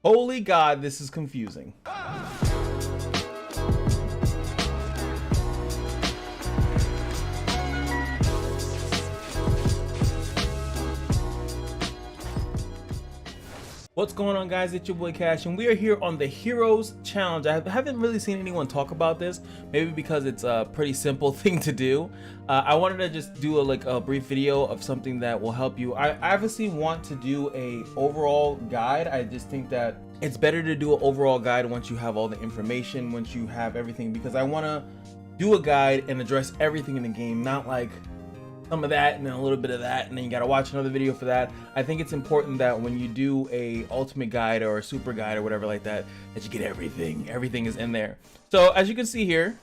Holy God, this is confusing. What's going on, guys? It's your boy Cash, and we are here on the Heroes Challenge. I haven't really seen anyone talk about this, maybe because it's a pretty simple thing to do. I wanted to just do a brief video of something that will help you. I obviously want to do a overall guide. I just think that it's better to do an overall guide once you have all the information, once you have everything, because I want to do a guide and address everything in the game, not like some of that and then a little bit of that and then you got to watch another video for that. I think it's important that when you do a ultimate guide or a super guide or whatever like that, that you get everything is in there. So as you can see here,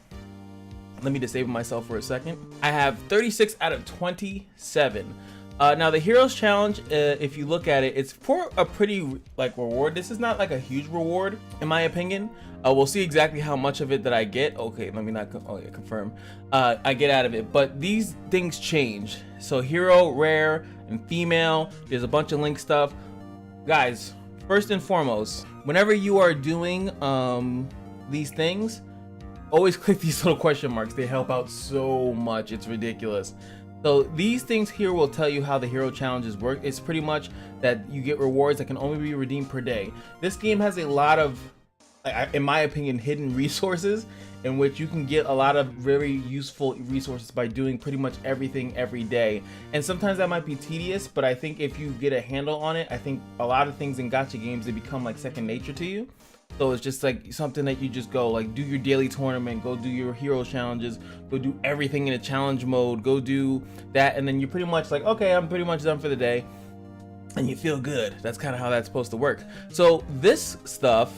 let me disable myself for a second. I have 36 out of 27. Now the Heroes Challenge, if you look at it, it's for a pretty reward. This is not like a huge reward in my opinion. We'll see exactly how much of it that I get. Okay, let me not confirm. I get out of it, but these things change. So hero, rare, and female. There's a bunch of link stuff. Guys, first and foremost, whenever you are doing these things, always click these little question marks. They help out so much. It's ridiculous. So these things here will tell you how the hero challenges work. It's pretty much that you get rewards that can only be redeemed per day. This game has a lot of, in my opinion, hidden resources in which you can get a lot of very useful resources by doing pretty much everything every day. And sometimes that might be tedious, but I think if you get a handle on it, I think a lot of things in gacha games, they become like second nature to you. So it's just like something that you just go like do your daily tournament, go do your hero challenges, go do everything in a challenge mode, go do that, and then you're pretty much like, okay, I'm pretty much done for the day, and you feel good. That's kind of how that's supposed to work. So this stuff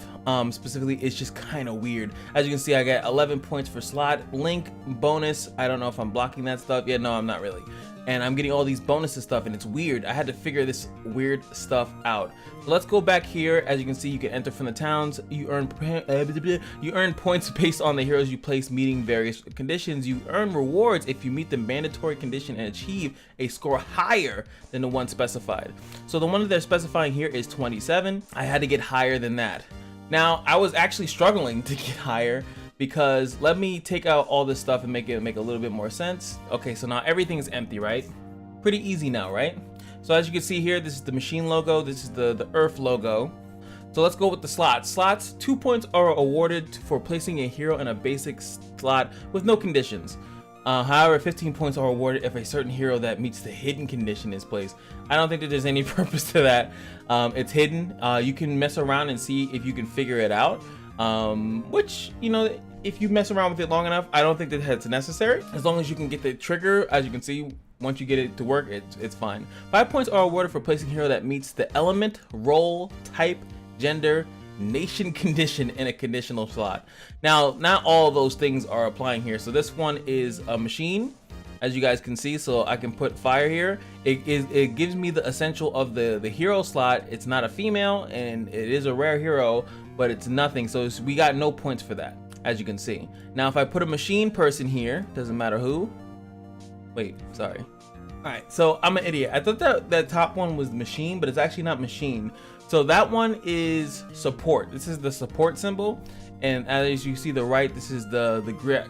specifically is just kind of weird. As you can see, I got 11 points for slot, link, bonus. I don't know if I'm blocking that stuff. Yeah, no, I'm not really. And I'm getting all these bonuses stuff, and it's weird. I had to figure this weird stuff out. So let's go back here. As you can see, you can enter from the towns. You earn points based on the heroes you place meeting various conditions. You earn rewards if you meet the mandatory condition and achieve a score higher than the one specified. So the one that they're specifying here is 27. I had to get higher than that. Now I was actually struggling to get higher, because let me take out all this stuff and make it make a little bit more sense. Okay, so now everything is empty, right? Pretty easy now, right? So as you can see here, this is the machine logo, this is the Earth logo. So let's go with the slots. Slots, 2 points are awarded for placing a hero in a basic slot with no conditions. However, 15 points are awarded if a certain hero that meets the hidden condition is placed. I don't think that there's any purpose to that. It's hidden. You can mess around and see if you can figure it out. Which, you know, if you mess around with it long enough, I don't think that that's necessary. As long as you can get the trigger, as you can see, once you get it to work, it's fine. 5 points are awarded for placing a hero that meets the element, role, type, gender, nation condition in a conditional slot. Now, not all of those things are applying here. So this one is a machine, as you guys can see. So I can put fire here. It gives me the essential of the hero slot. It's not a female, and it is a rare hero, but it's nothing. So we got no points for that, as you can see. Now if I put a machine person here, doesn't matter who. Wait, sorry. All right, so I'm an idiot. I thought that top one was machine, but it's actually not machine. So that one is support. This is the support symbol, and as you see the right, this is the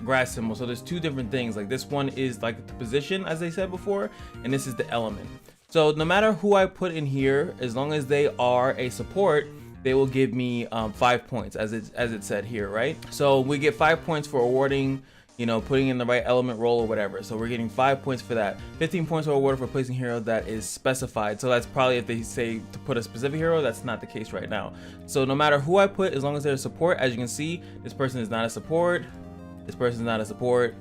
grass symbol. So there's two different things. Like this one is like the position, as they said before, and this is the element. So no matter who I put in here, as long as they are a support, they will give me 5 points, as it said here, right? So we get 5 points for awarding, you know, putting in the right element, role, or whatever. So we're getting 5 points for that. 15 points are awarded for placing a hero that is specified. So that's probably if they say to put a specific hero. That's not the case right now. So no matter who I put, as long as they're a support, as you can see, this person is not a support. This person is not a support.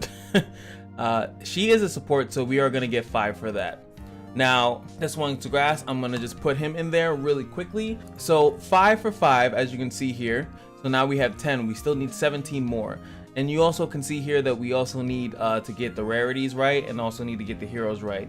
She is a support, so we are gonna get 5 for that. Now this one's grass. I'm gonna just put him in there really quickly. So 5 for 5, as you can see here. So now we have 10. We still need 17 more. And you also can see here that we also need to get the rarities right, and also need to get the heroes right.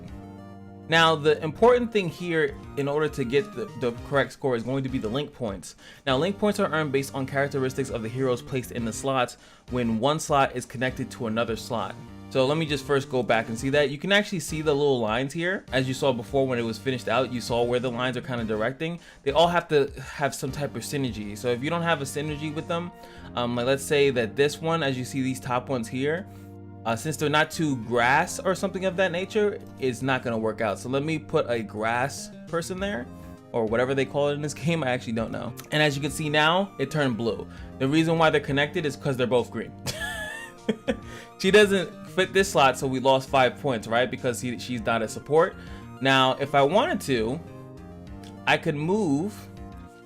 Now the important thing here, in order to get the correct score, is going to be the link points. Now link points are earned based on characteristics of the heroes placed in the slots when one slot is connected to another slot. So let me just first go back and see that. You can actually see the little lines here. As you saw before when it was finished out, you saw where the lines are kind of directing. They all have to have some type of synergy. So if you don't have a synergy with them, like let's say that this one, as you see these top ones here, since they're not too grass or something of that nature, it's not gonna work out. So let me put a grass person there, or whatever they call it in this game, I actually don't know. And as you can see now, it turned blue. The reason why they're connected is because they're both green. She doesn't fit this slot, so we lost 5 points, right? Because she's not a support. Now, if I wanted to, I could move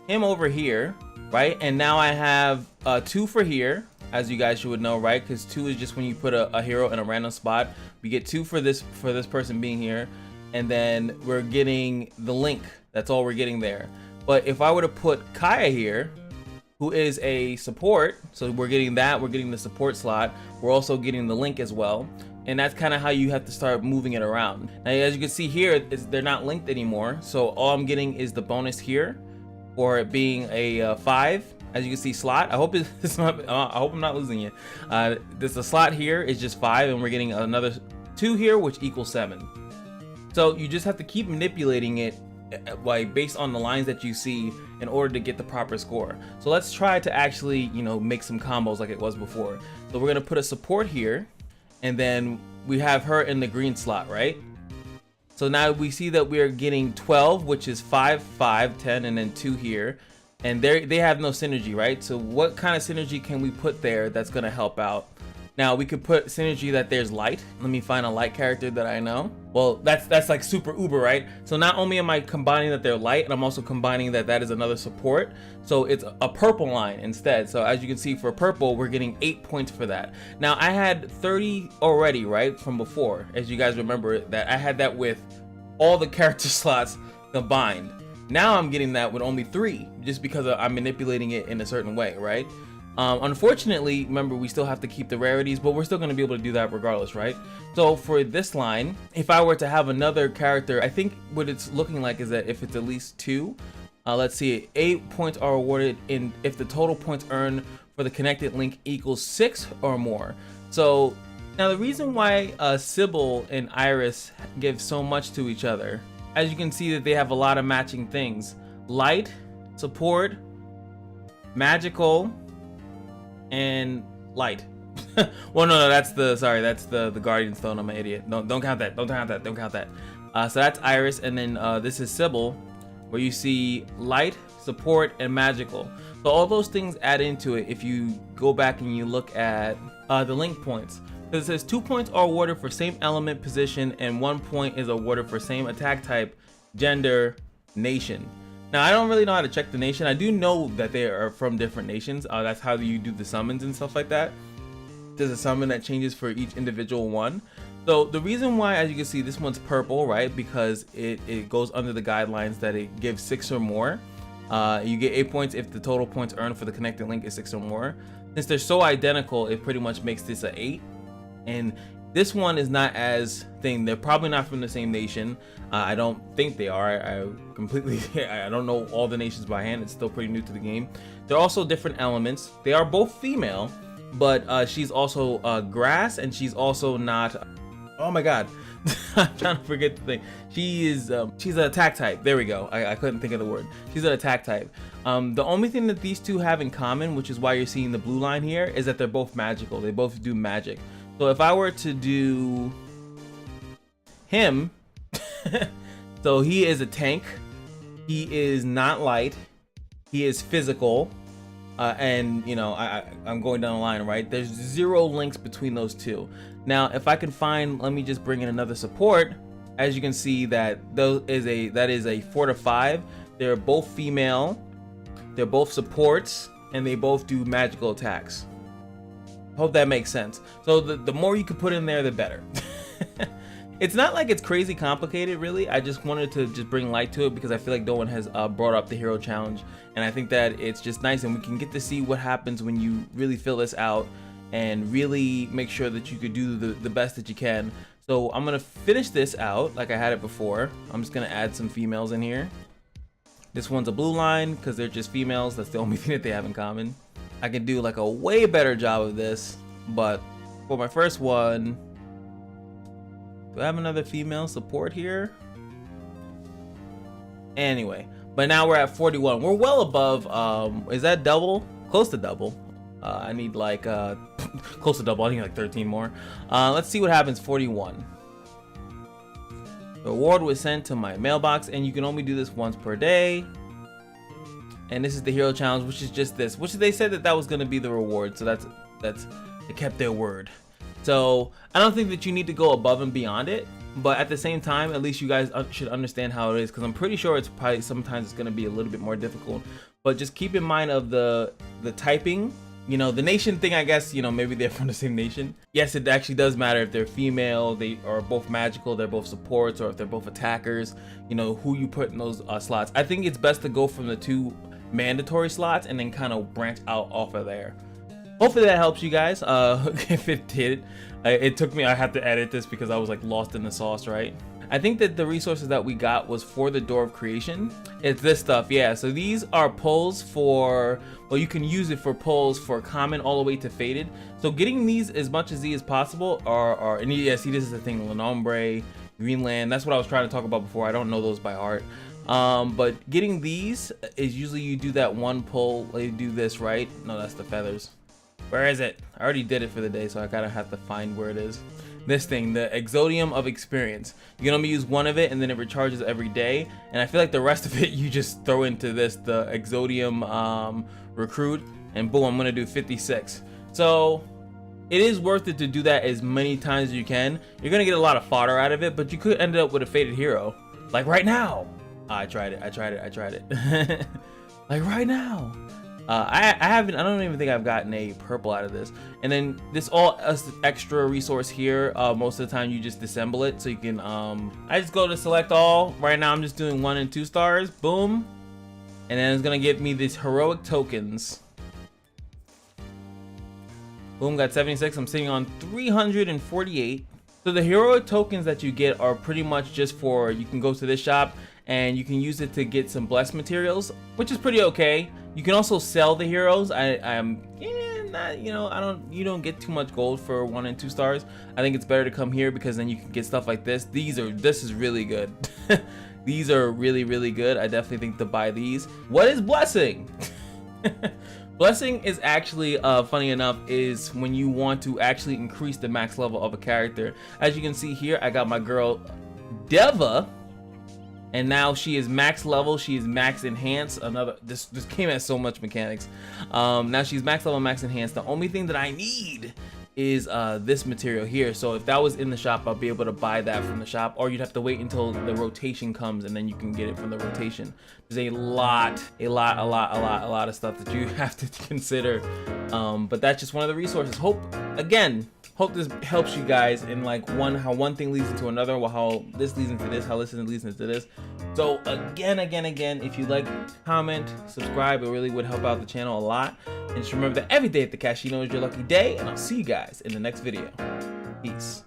him over here, right? And now I have 2 for here, as you guys should know, right? Because 2 is just when you put a hero in a random spot. We get 2 for this person being here, and then we're getting the link. That's all we're getting there. But if I were to put Kaya here, who is a support, so we're getting that, we're getting the support slot, we're also getting the link as well, and that's kind of how you have to start moving it around. Now, as you can see here, they're not linked anymore, so all I'm getting is the bonus here for it being a 5. As you can see, slot. I hope it's not. I hope I'm not losing you. The slot here is just 5, and we're getting another 2 here, which equals 7. So you just have to keep manipulating it, like based on the lines that you see, in order to get the proper score. So let's try to actually, make some combos like it was before. So we're gonna put a support here, and then we have her in the green slot, right? So now we see that we're getting 12, which is 5, 5, 10, and then 2 here. And they have no synergy, right? So what kind of synergy can we put there that's gonna help out? Now we could put synergy that there's light. Let me find a light character that I know. Well, that's like super uber, right? So not only am I combining that they're light, and I'm also combining that is another support. So it's a purple line instead. So as you can see, for purple, we're getting 8 points for that. Now I had 30 already, right, from before. As you guys remember, that I had that with all the character slots combined. Now I'm getting that with only 3, just because I'm manipulating it in a certain way, right? Unfortunately, remember, we still have to keep the rarities, but we're still going to be able to do that regardless, right? So for this line, if I were to have another character, I think what it's looking like is that if it's at least 2, let's see, 8 points are awarded if the total points earned for the connected link equals 6 or more. So now the reason why Sybil and Iris give so much to each other, as you can see that they have a lot of matching things: light, support, magical, and light. Well, no, that's the Guardian Stone. I'm an idiot. Don't count that. Don't count that. So that's Iris, and then this is Sybil, where you see light, support, and magical. So all those things add into it if you go back and you look at the link points. It says 2 points are awarded for same element position, and 1 point is awarded for same attack type, gender, nation. Now, I don't really know how to check the nation. I do know that they are from different nations. That's how you do the summons and stuff like that. There's a summon that changes for each individual one. So the reason why, as you can see, this one's purple, right? Because it goes under the guidelines that it gives 6 or more. You get 8 points if the total points earned for the connected link is 6 or more. Since they're so identical, it pretty much makes this a 8. And this one is not as thing. They're probably not from the same nation. I don't think they are. I don't know all the nations by hand. It's still pretty new to the game. They're also different elements. They are both female, but she's also grass, and she's also not. Oh my god, I'm trying to forget the thing. She's an attack type. There we go. I couldn't think of the word. She's an attack type. The only thing that these two have in common, which is why you're seeing the blue line here, is that they're both magical. They both do magic. So if I were to do him, so he is a tank, he is not light, he is physical, and I'm going down the line, right? There's 0 links between those two. Now, if I can find, let me just bring in another support. As you can see, that is a 4 to 5. They're both female, they're both supports, and they both do magical attacks. Hope that makes sense. So the more you can put in there, the better. It's not like it's crazy complicated, really. I just wanted to just bring light to it because I feel like no one has brought up the hero challenge, and I think that it's just nice, and we can get to see what happens when you really fill this out and really make sure that you could do the best that you can. So I'm gonna finish this out like I had it before. I'm just gonna add some females in here. This one's a blue line because they're just females. That's the only thing that they have in common. I can do like a way better job of this, but for my first one, Do I have another female support here? Anyway, but now we're at 41. We're well above, is that double? Close to double. I need like, close to double. I need like 13 more. Let's see what happens. 41. The reward was sent to my mailbox, and you can only do this once per day. And this is the hero challenge, which is just this, which they said that was going to be the reward. So that's they kept their word. So I don't think that you need to go above and beyond it, but at the same time, at least you guys should understand how it is, because I'm pretty sure it's probably sometimes it's going to be a little bit more difficult. But just keep in mind of the typing. You know, the nation thing, I guess, you know, maybe they're from the same nation. Yes, it actually does matter if they're female, they are both magical, they're both supports, or if they're both attackers, you know, who you put in those slots. I think it's best to go from the 2 mandatory slots and then kind of branch out off of there. Hopefully that helps you guys. If it did, it took me, I had to edit this because I was like lost in the sauce, right? I think that the resources that we got was for the Door of Creation. It's this stuff, yeah. So these are pulls for, well, you can use it for pulls for common all the way to faded. So getting these as much as Z as possible are and yeah, see, this is the thing, Lenombre, Greenland, that's what I was trying to talk about before. I don't know those by heart. But getting these is usually you do that 1 pull, you do this, right? No, that's the feathers. Where is it? I already did it for the day, so I gotta have to find where it is. This thing, the Exodium of Experience. You can only use 1 of it, and then it recharges every day. And I feel like the rest of it you just throw into this, the Exodium recruit, and boom, I'm gonna do 56. So it is worth it to do that as many times as you can. You're gonna get a lot of fodder out of it, but you could end up with a faded hero, like right now. I tried it. Like right now. I don't even think I've gotten a purple out of this. And then this all extra resource here, most of the time you just disassemble it, so you can I just go to select all. Right now I'm just doing 1 and 2 stars, boom, and then it's gonna give me these heroic tokens. Boom, got 76. I'm sitting on 348. So the heroic tokens that you get are pretty much just for, you can go to this shop and you can use it to get some blessed materials, which is pretty okay. You can also sell the heroes. I'm not, you know, you don't get too much gold for 1 and 2 stars. I think it's better to come here because then you can get stuff like this. This is really good. These are really good. I definitely think to buy these. What is blessing? Blessing is actually, funny enough, is when you want to actually increase the max level of a character. As you can see here, I got my girl Deva, and now she is max level. She is max enhanced. This came at so much mechanics. Now she's max level, max enhanced. The only thing that I need is this material here. So if that was in the shop, I'll be able to buy that from the shop, or you'd have to wait until the rotation comes and then you can get it from the rotation. There's a lot of stuff that you have to consider, but that's just one of the resources. Hope this helps you guys in like how one thing leads into another, how this leads into this, how this leads into this. So again, if you like, comment, subscribe. It really would help out the channel a lot. And just remember that every day at the casino is your lucky day, and I'll see you guys in the next video. Peace.